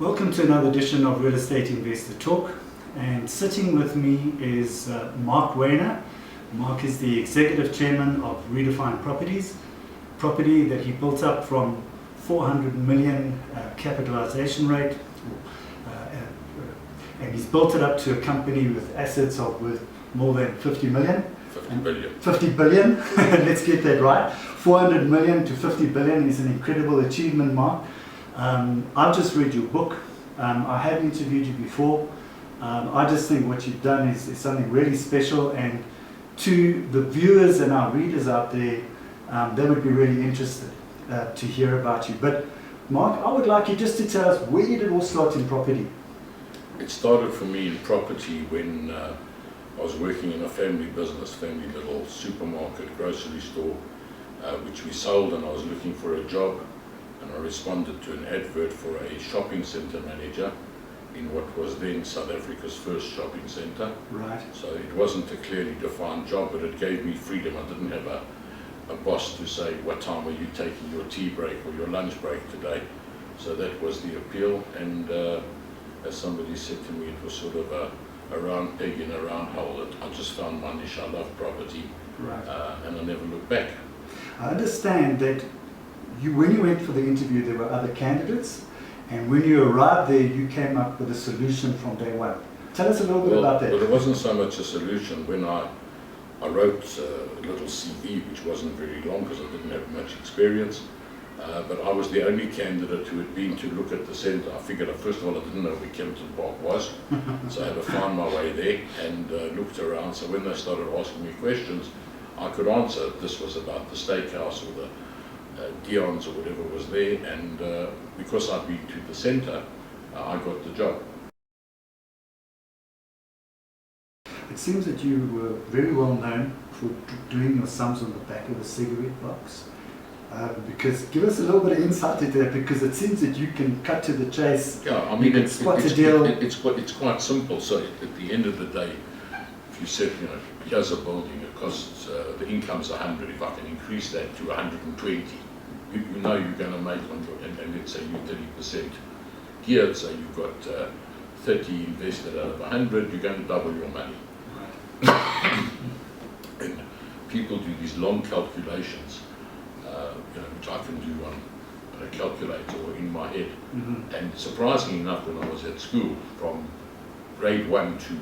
Welcome to another edition of Real Estate Investor Talk, and sitting with me is Marc Wainer. Marc is the Executive Chairman of Redefine property that he built up from 400 million capitalization rate, and he's built it up to a company with assets of worth more than 50 million. 50 billion. 50 billion, let's get that right. 400 million to 50 billion is an incredible achievement, Marc. I've just read your book. I have interviewed you before. I just think what you've done is something really special, and to the viewers and our readers out there, they would be really interested to hear about you. But Marc, I would like you just to tell us, where did it all start in property? It started for me in property when I was working in a family business, family little supermarket, grocery store, which we sold, and I was looking for a job. And I responded to an advert for a shopping centre manager in what was then South Africa's first shopping centre. Right. So it wasn't a clearly defined job, but it gave me freedom. I didn't have a boss to say, what time are you taking your tea break or your lunch break today? So that was the appeal. And as somebody said to me, it was sort of a round peg in a round hole. I just found my niche. I love property. Right. And I never looked back. I understand that when you went for the interview, there were other candidates, and when you arrived there, you came up with a solution from day one. Tell us a little bit about that. Well, it wasn't so much a solution. When I wrote a little CV, which wasn't very long because I didn't have much experience, but I was the only candidate who had been to look at the centre. I figured, first of all, I didn't know where Kempton Park was, so I had to find my way there and looked around. So when they started asking me questions, I could answer. This was about the steakhouse or the Dion's or whatever was there, and because I'd been to the centre, I got the job. It seems that you were very well known for doing your sums on the back of a cigarette box. Because give us a little bit of insight into that, because it seems that you can cut to the chase. Yeah, I mean, it's quite simple. So at the end of the day, if you said, here's a building, it costs, the income's 100, if I can increase that to 120, you know you're going to make on your, and let's say you're 30% geared, so you've got 30 invested out of 100, you're going to double your money. Right. And people do these long calculations, which I can do on a calculator or in my head. Mm-hmm. And surprisingly enough, when I was at school, from grade 1 to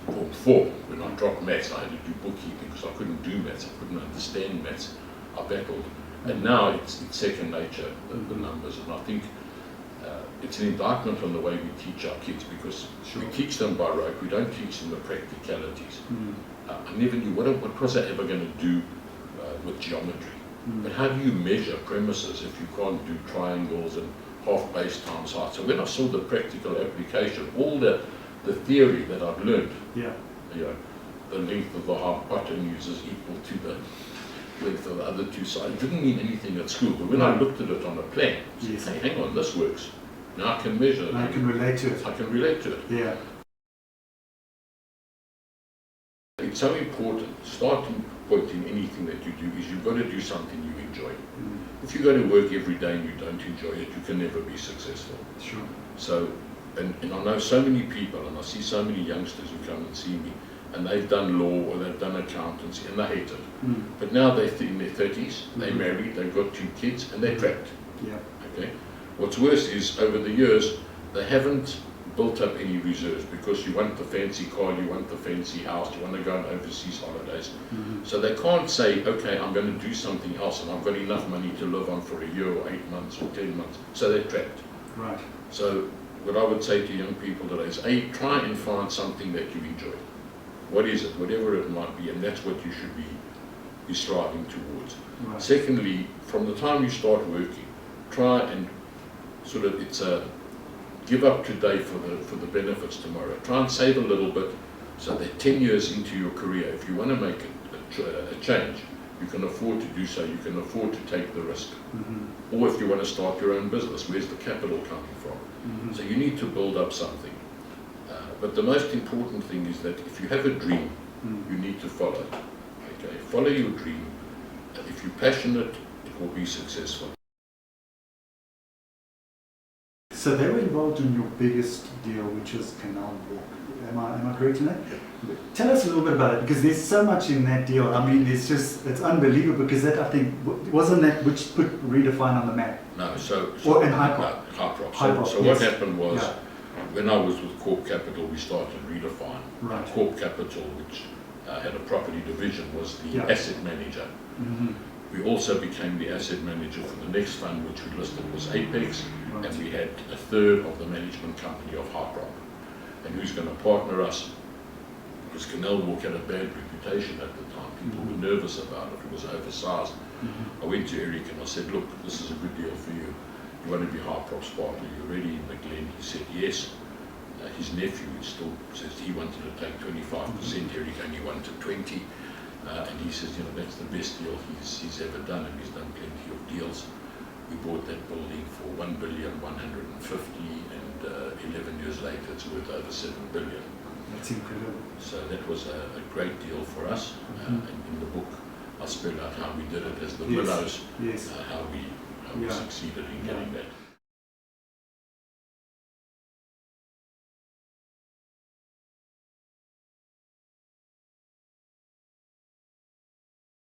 Form 4, when I dropped maths, I had to do bookkeeping because I couldn't do maths, I couldn't understand maths. I battled, and now it's second nature, the numbers, and I think it's an indictment on the way we teach our kids, because we teach them by rote, we don't teach them the practicalities. I never knew what was I ever going to do with geometry, but how do you measure premises if you can't do triangles and half base times height? So when I saw the practical application, all the theory that I've learned, the length of the hypotenuse is equal to the length of the other two sides, didn't mean anything at school, but when I looked at it on a plan, I said, hey, hang on, this works. Now I can measure it. I can relate to it. I can relate to it. Yeah. It's so important. Starting point in anything that you do is you've got to do something you enjoy. If you go to work every day and you don't enjoy it, you can never be successful. Sure. So, and I know so many people, and I see so many youngsters who come and see me, and they've done law or they've done accountancy and they hate it. But now they're in their 30s, they're married, they've got 2 kids, and they're trapped. Yeah. Okay. What's worse is, over the years, they haven't built up any reserves, because you want the fancy car, you want the fancy house, you want to go on overseas holidays. So they can't say, okay, I'm going to do something else and I've got enough money to live on for a year or 8 months or 10 months. So they're trapped. Right. So what I would say to young people today is, A, try and find something that you enjoy. What is it? Whatever it might be, and that's what you should be striving towards. Right. Secondly, from the time you start working, try and sort of, give up today for the benefits tomorrow. Try and save a little bit, so that 10 years into your career, if you want to make a change, you can afford to do so, you can afford to take the risk. Or if you want to start your own business, where's the capital coming from? So you need to build up something. But the most important thing is that if you have a dream, you need to follow it. Okay? Follow your dream. If you're passionate, it will be successful. So they were involved in your biggest deal, which was Canal Walk. Am I correct in that? Tell us a little bit about it, because there's so much in that deal. I mean, it's unbelievable, because that, I think, wasn't that which put Redefine on the map? No, so or in Hyprop. No, Hyprop. So yes. what happened was, when I was with Corp Capital, we started Redefine. Right. Corp Capital, which had a property division, was the asset manager. Mm-hmm. We also became the asset manager for the next fund, which we listed was Apex, Right. and we had a third of the management company of Hyprop. And who's going to partner us? Because Canal Walk had a bad reputation at the time. People were nervous about it. It was oversized. I went to Eric and I said, look, this is a good deal for you. You want to be Hyprop's partner? You're ready in the Glen? He said yes. His nephew still says he wanted to take 25%. Eric only wanted 20%. And he says, that's the best deal he's ever done, and he's done plenty of deals. We bought that building for $1,150,000, and 11 years later it's worth over $7 billion. That's incredible. So that was a great deal for us. And in the book, I spell out how we did it as the Willows, Yes. how we succeeded in getting that.